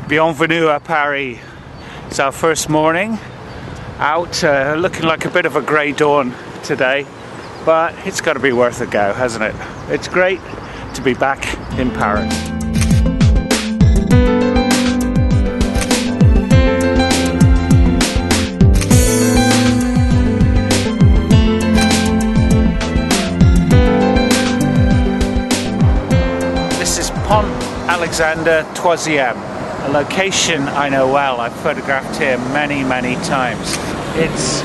Bienvenue à Paris. It's our first morning out, looking like a bit of a grey dawn today, but it's got to be worth a go, hasn't it? It's great to be back in Paris. This is Pont Alexander Troisième, a location I know well. I've photographed here many times. It's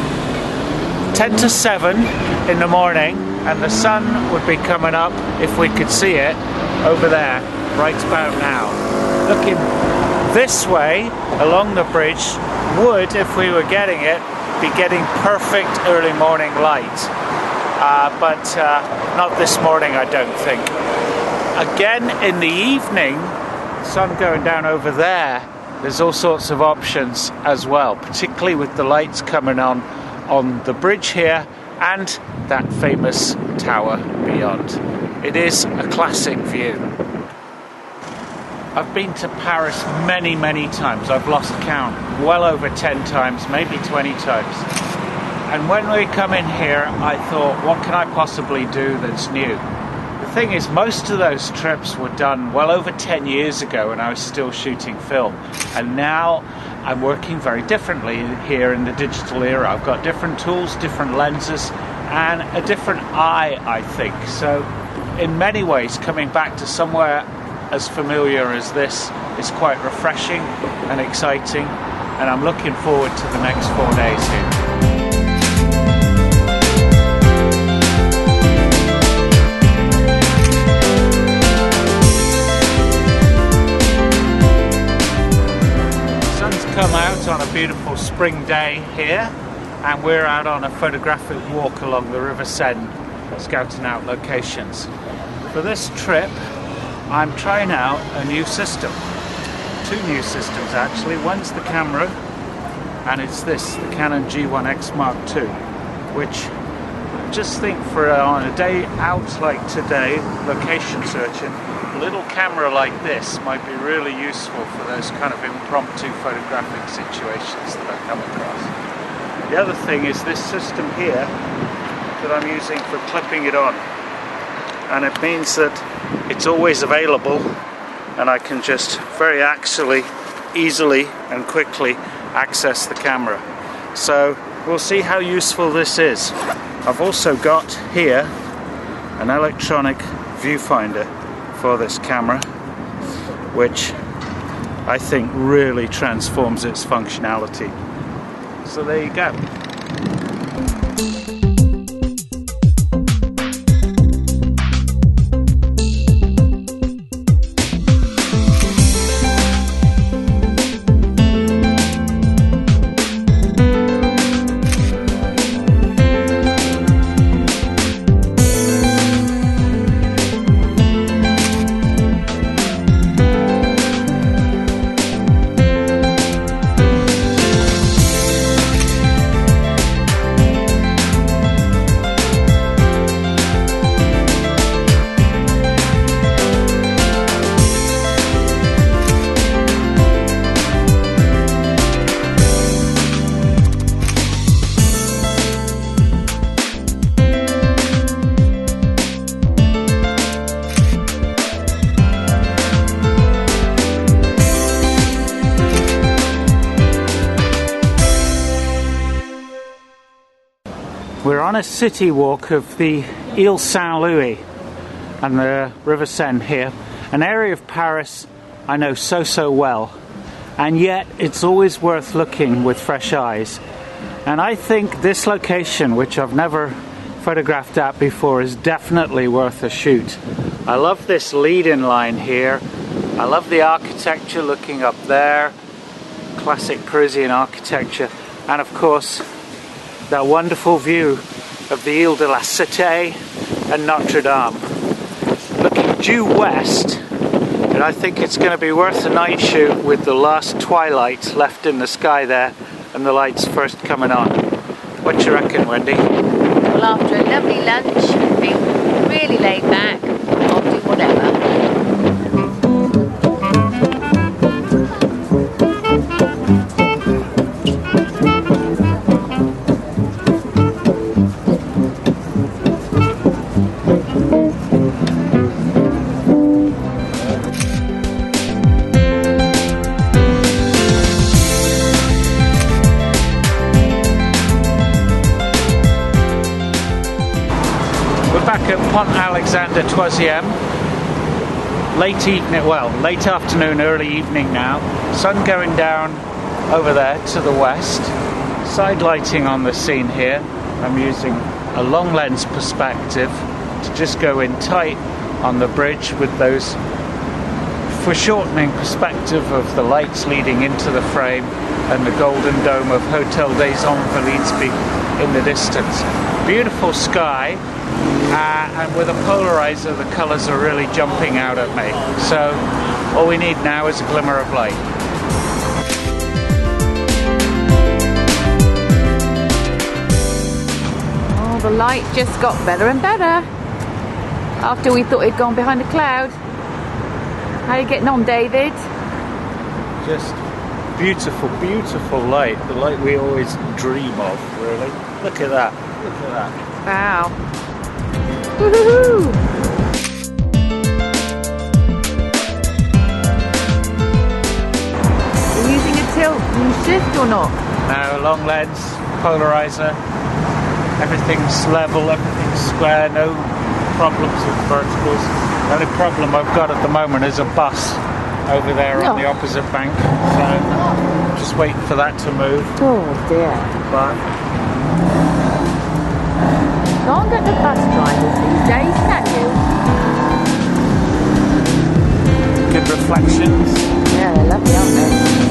10 to 7 in the morning and the sun would be coming up, if we could see it, over there right about now. Looking this way along the bridge would, if we were getting it, be getting perfect early morning light, but not this morning, I don't think. Again in the evening, sun going down over there, there's all sorts of options as well, particularly with the lights coming on the bridge here and that famous tower beyond. It is a classic view. I've been to Paris many times. I've lost count, well over 10 times, maybe 20 times. And when we come in here, I thought, what can I possibly do that's new? The thing is, most of those trips were done well over 10 years ago when I was still shooting film, and now I'm working very differently here in the digital era. I've got different tools, different lenses, and a different eye, I think. So in many ways, coming back to somewhere as familiar as this is quite refreshing and exciting, and I'm looking forward to the next 4 days here. Come out on a beautiful spring day here, and we're out on a photographic walk along the River Seine, scouting out locations. For this trip, I'm trying out a new system. Two new systems actually. One's the camera, and it's this, the Canon G1X Mark II, which I just think for on a day out like today, location searching, a little camera like this might be really useful for those kind of impromptu photographic situations that I come across. The other thing is this system here that I'm using for clipping it on, and it means that it's always available and I can just very easily and quickly access the camera. So we'll see how useful this is. I've also got here an electronic viewfinder for this camera, which I think really transforms its functionality. So there you go. We're on a city walk of the Ile Saint-Louis and the River Seine here, an area of Paris I know so well, and yet it's always worth looking with fresh eyes. And I think this location, which I've never photographed at before, is definitely worth a shoot. I love this lead-in line here. I love the architecture looking up there, classic Parisian architecture, and of course that wonderful view of the Ile de la Cité and Notre Dame. Looking due west, and I think it's going to be worth a night shoot with the last twilight left in the sky there and the lights first coming on. What do you reckon, Wendy? Well, after a lovely lunch and being really laid back, I'll do whatever. Pont Alexander Troisième. Late evening, well, late afternoon, early evening now. Sun going down over there to the west. Side lighting on the scene here. I'm using a long lens perspective to just go in tight on the bridge with those foreshortening perspective of the lights leading into the frame and the golden dome of Hotel des Invalides in the distance. Beautiful sky, and with a polarizer the colours are really jumping out at me. So all we need now is a glimmer of light. Oh, the light just got better and better after we thought it'd gone behind a cloud. How are you getting on, David? Just beautiful, beautiful light. The light we always dream of, really. Look at that. Look at that. Wow. Woohoo! Are you using a tilt and shift or not? Now, long lens, polarizer, everything's level, everything's square, no problems with verticals. The only problem I've got at the moment is a bus over there on the opposite bank. So just waiting for that to move. Oh dear. But can't get the bus drivers these days, can you? good reflections. Yeah, they're lovely, aren't they?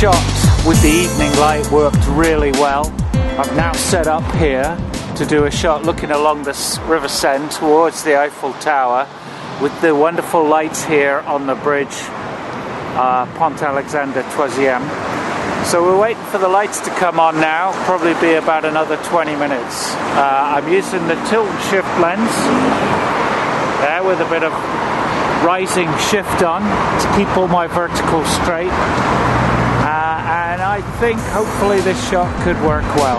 Shot with the evening light worked really well. I've now set up here to do a shot looking along the River Seine towards the Eiffel Tower with the wonderful lights here on the bridge, Pont Alexander Troisième. So we're waiting for the lights to come on now, probably be about another 20 minutes. I'm using the tilt and shift lens there with a bit of rising shift on to keep all my verticals straight. And I think hopefully this shot could work well.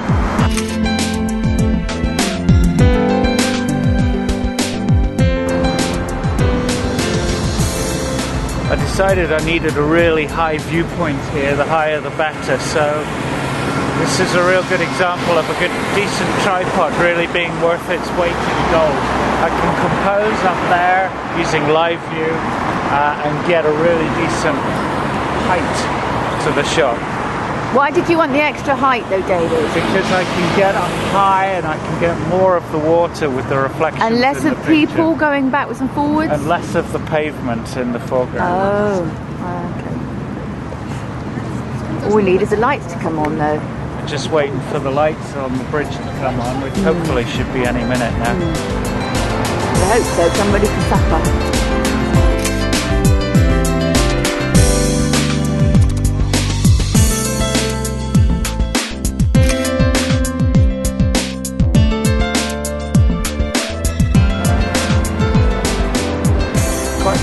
I decided I needed a really high viewpoint here, the higher the better, so this is a real good example of a good decent tripod really being worth its weight in gold. I can compose up there using live view and get a really decent height to the shot. Why did you want the extra height though, David? Because I can get up high and I can get more of the water with the reflection. And less of people going backwards and forwards? And less of the pavement in the foreground. Oh, okay. All we need is the lights to come on though. Just waiting for the lights on the bridge to come on, which hopefully should be any minute now. I hope so, 'cause I'm ready for supper.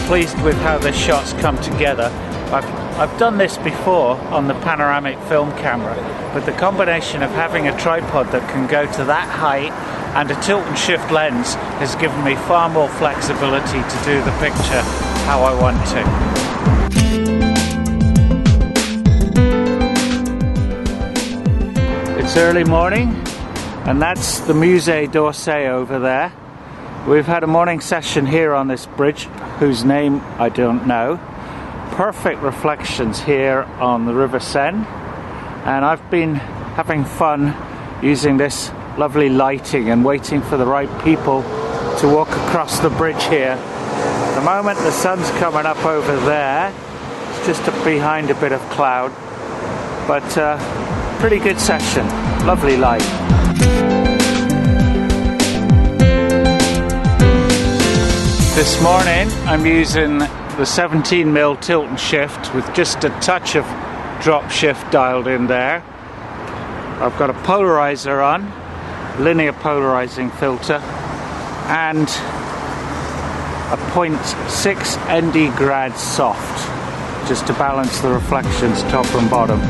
Pleased with how this shot's come together. I've done this before on the panoramic film camera, but the combination of having a tripod that can go to that height and a tilt and shift lens has given me far more flexibility to do the picture how I want to. It's early morning, and that's the Musée d'Orsay over there. We've had a morning session here on this bridge, whose name I don't know. Perfect reflections here on the River Seine, and I've been having fun using this lovely lighting and waiting for the right people to walk across the bridge here. At the moment the sun's coming up over there, it's just up behind a bit of cloud, but pretty good session, lovely light. This morning I'm using the 17mm tilt and shift with just a touch of drop shift dialed in there. I've got a polarizer on, linear polarizing filter, and a 0.6 ND grad soft, just to balance the reflections top and bottom.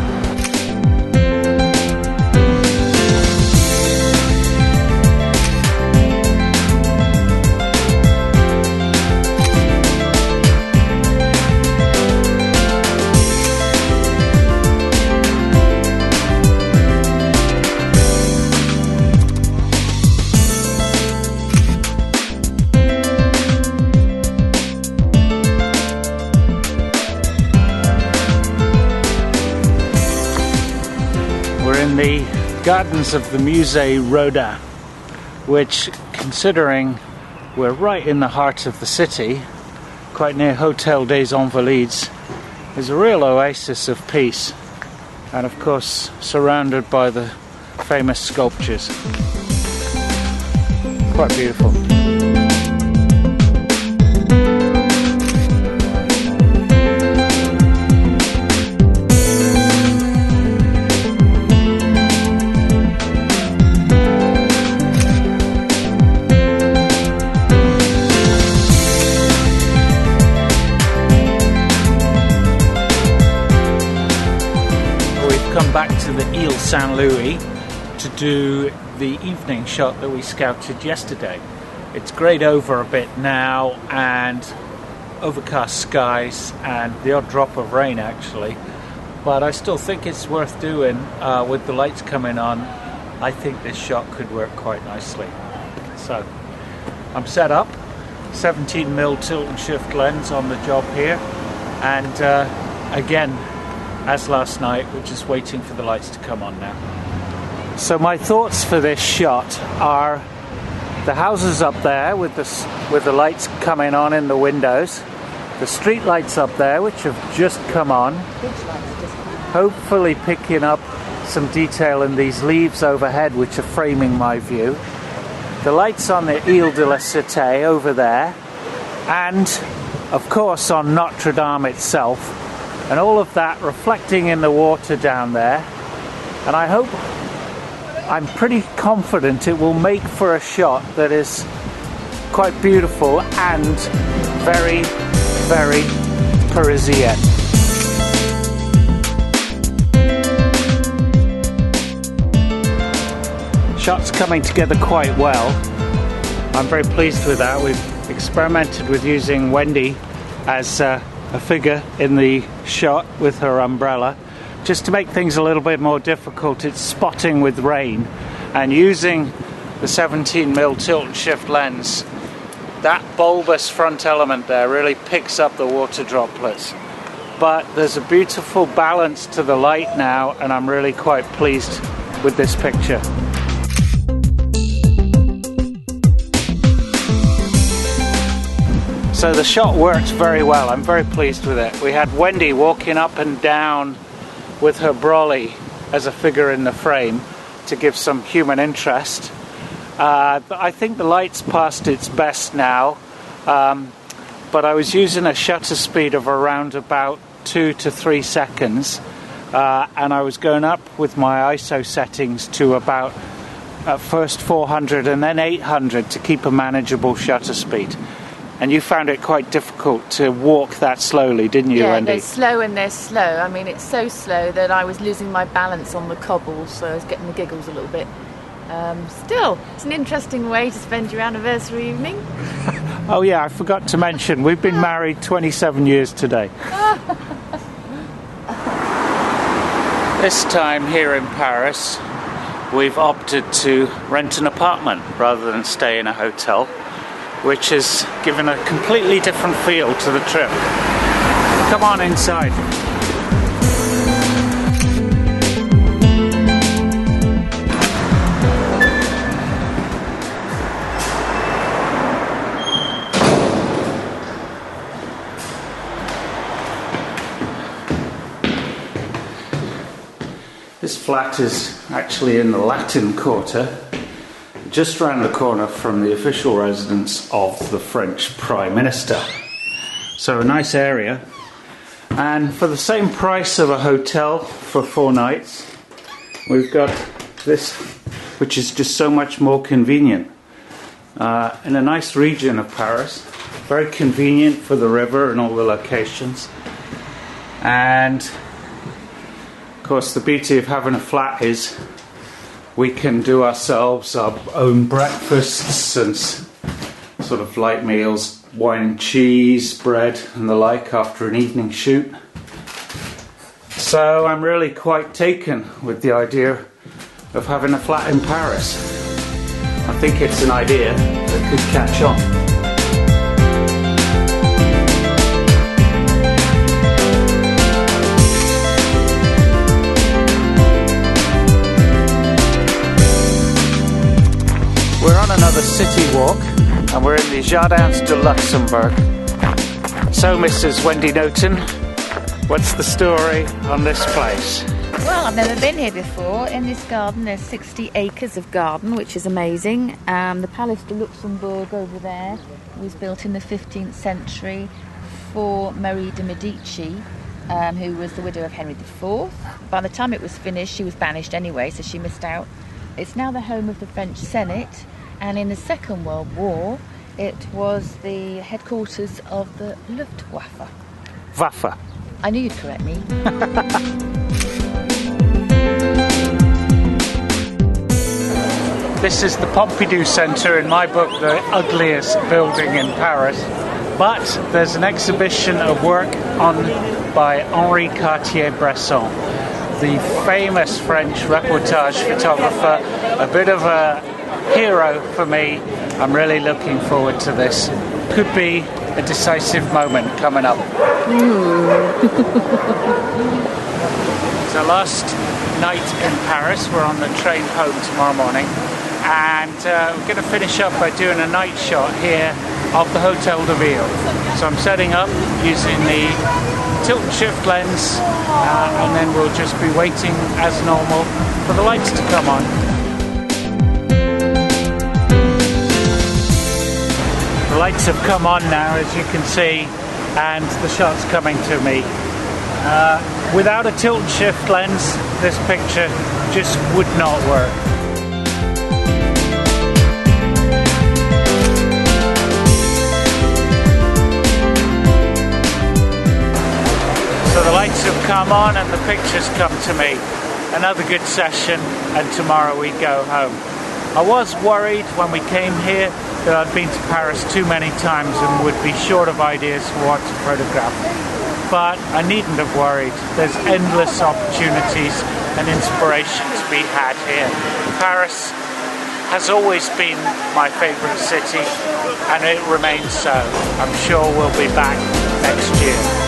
The gardens of the Musée Rodin, which, considering we're right in the heart of the city, quite near Hotel des Invalides, is a real oasis of peace, and of course surrounded by the famous sculptures. Quite beautiful. Back to the Ile Saint-Louis to do the evening shot that we scouted yesterday. It's greyed over a bit now and overcast skies and the odd drop of rain actually, but I still think it's worth doing with the lights coming on. I think this shot could work quite nicely. So I'm set up, 17mm tilt and shift lens on the job here, and again, as last night, we're just waiting for the lights to come on now. So my thoughts for this shot are the houses up there with the lights coming on in the windows, the street lights up there which have just come on, hopefully picking up some detail in these leaves overhead which are framing my view, the lights on the Ile de la Cité over there, and of course on Notre Dame itself, and all of that reflecting in the water down there. And I'm pretty confident it will make for a shot that is quite beautiful and very, very Parisian. Shot's coming together quite well. I'm very pleased with that. We've experimented with using Wendy as a figure in the shot with her umbrella, just to make things a little bit more difficult. It's spotting with rain, and using the 17mm tilt and shift lens, that bulbous front element there really picks up the water droplets. But there's a beautiful balance to the light now, and I'm really quite pleased with this picture. So the shot works very well. I'm very pleased with it. We had Wendy walking up and down with her brolly as a figure in the frame to give some human interest. I think the light's past its best now, but I was using a shutter speed of around about 2 to 3 seconds, and I was going up with my ISO settings to about first 400 and then 800 to keep a manageable shutter speed. And you found it quite difficult to walk that slowly, didn't you, Wendy? Yeah, they're slow and they're slow. I mean, it's so slow that I was losing my balance on the cobbles, so I was getting the giggles a little bit. Still, it's an interesting way to spend your anniversary evening. Oh yeah, I forgot to mention, we've been married 27 years today. This time here in Paris, we've opted to rent an apartment rather than stay in a hotel, which has given a completely different feel to the trip. Come on inside. This flat is actually in the Latin Quarter, just round the corner from the official residence of the French Prime Minister. So a nice area. And for the same price of a hotel for 4 nights, we've got this, which is just so much more convenient. In a nice region of Paris, very convenient for the river and all the locations. And of course the beauty of having a flat is we can do ourselves our own breakfasts and sort of light meals, wine and cheese, bread and the like after an evening shoot. So I'm really quite taken with the idea of having a flat in Paris. I think it's an idea that could catch on. We're on another city walk and we're in the Jardins de Luxembourg. So Mrs. Wendy Noton, what's the story on this place? Well, I've never been here before. In this garden there's 60 acres of garden, which is amazing. The Palace de Luxembourg over there was built in the 15th century for Marie de Medici, who was the widow of Henry IV. By the time it was finished, she was banished anyway, so she missed out. It's now the home of the French Senate, and in the Second World War it was the headquarters of the Luftwaffe. Waffe. I knew you'd correct me. This is the Pompidou Centre, in my book the ugliest building in Paris, but there's an exhibition of work on by Henri Cartier-Bresson, the famous French reportage photographer, a bit of a hero for me. I'm really looking forward to this. Could be a decisive moment coming up. So last night in Paris, we're on the train home tomorrow morning, and we're going to finish up by doing a night shot here of the Hotel de Ville. So I'm setting up using the tilt and shift lens, and then we'll just be waiting as normal for the lights to come on. The lights have come on now, as you can see, and the shot's coming to me. Without a tilt and shift lens, this picture just would not work. So the lights have come on and the pictures come to me. Another good session, and tomorrow we go home. I was worried when we came here that I'd been to Paris too many times and would be short of ideas for what to photograph. But I needn't have worried. There's endless opportunities and inspiration to be had here. Paris has always been my favourite city, and it remains so. I'm sure we'll be back next year.